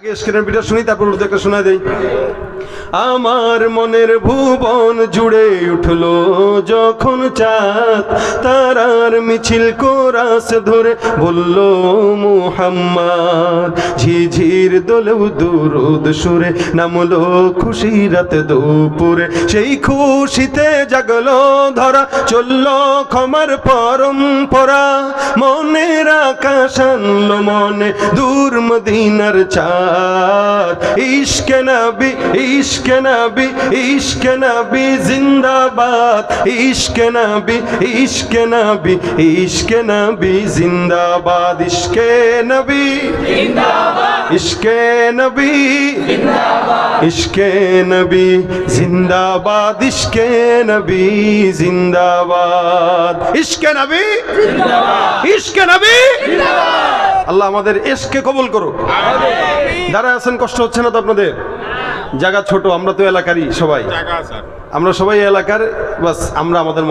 স্ক্রিনের ভিডিও শুনি তারপর একটা শোনা দেই। আমার মনের ভুবন জুড়ে উঠলো যখন চাঁদ, তারার মিছিল কোরাস ধরে বলল মুহাম্মদ। ঝিঝির দোলেও দুরুদ সুরে নামলো খুশি রাত দুপুরে, সেই খুশিতে জাগলো ধরা, চললো ক্ষমার পরম্পরা। মনের আকাশ আনলো মনে দূর মদিনার চাঁদ। ইশকে নবী ইশকে নবী ইশকে নবী জিন্দাবাদ, ইশকে নবী ইশকে নবী ইশকে নবী জিন্দাবাদ, ইশকে নবী জিন্দাবাদ, ইশকে নবী জিন্দাবাদ, ইশকে নবী জিন্দাবাদ, ইশকে নবী জিন্দাবাদ, ইশকে নবী জিন্দাবাদ, ইশকে নবী জিন্দাবাদ। আল্লাহ আমাদের ইশকে কবুল করো। দাঁড়ায় আছেন, কষ্ট হচ্ছে না তো আপনাদের? জায়গা ছোট, আমরা তো এলাকারই সবাই, আমরা সবাই এলাকার, বাস আমরা আমাদের